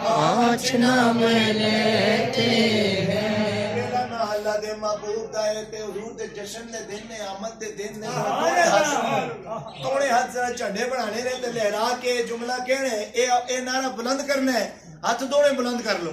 पाँच नाम लेते हैं। मेरा ना अल्लाह दे महबूब दा है ते हुजूर दे जश्न दे दिन ने आमद दे दिन ने थोड़े हाथ जरा झंडे बनाने ने ते लहरा के जुमला कहने ए नारा बुलंद करना है। हाथ दोनों बुलंद कर लो।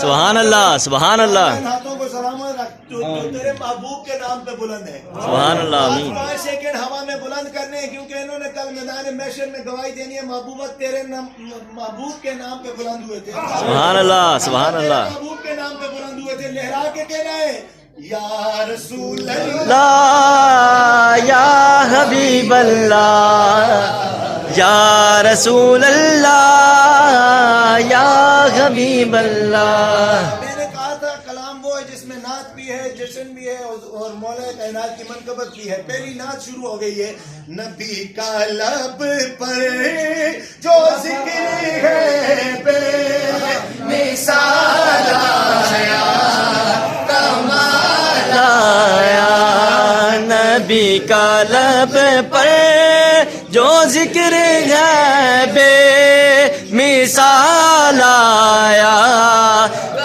सुभान अल्लाह, सुभान अल्लाह, इन हाथों को सलामत रख जो तेरे महबूब के नाम पे बुलंद है। सुभान अल्लाह, आमीन। 5 सेकंड हवा में बुलंद करने हैं क्योंकि इन्होंने कल मैदान महशर में गवाही देनी है। महबूबा तेरे महबूब के नाम पे बुलंद हुए थे। सुभान अल्लाह, सुभान अल्लाह। महबूब के नाम पे बुलंद हुए थे। लहरा के कहना है या रसूल अल्लाह, ला या हबीब अल्लाह, या रसूल अल्लाह, या हबीब अल्लाह। मैंने कहा था कलाम वो है जिसमें नात भी है, जश्न भी है और मौला कायनात की मनकबत भी है। पहली नात शुरू हो गई है। नबी का लब पर जो जिक्र है बे मिसाल आया, कमाल आया, नबी का लब पर जो जिक्र है बे मिसाल आया,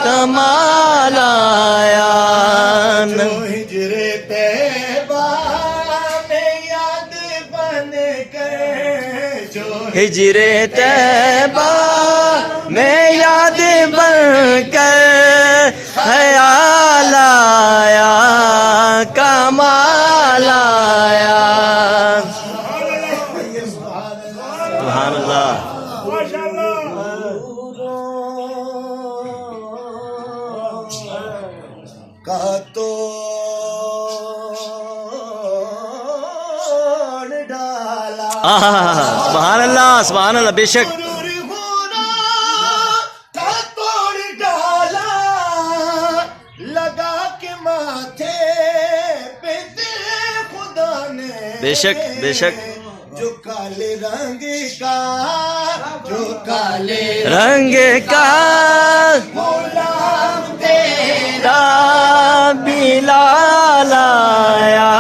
कमाल आया। जो हिजरे तैबा में याद बन कर, जो हिजरे तैबा में याद बन कर ख्याल आया, कमाल आया। सुभान अल्लाह। का तोड़ डाला, सुभान अल्लाह, सुभान अल्लाह। बेशक का तोड़ डाला, लगा के माथे पे तेरे खुदा ने, बेशक, बेशक। जो काले रंग का, जो काले रंग का गुलाम तेरा बिलाल आया,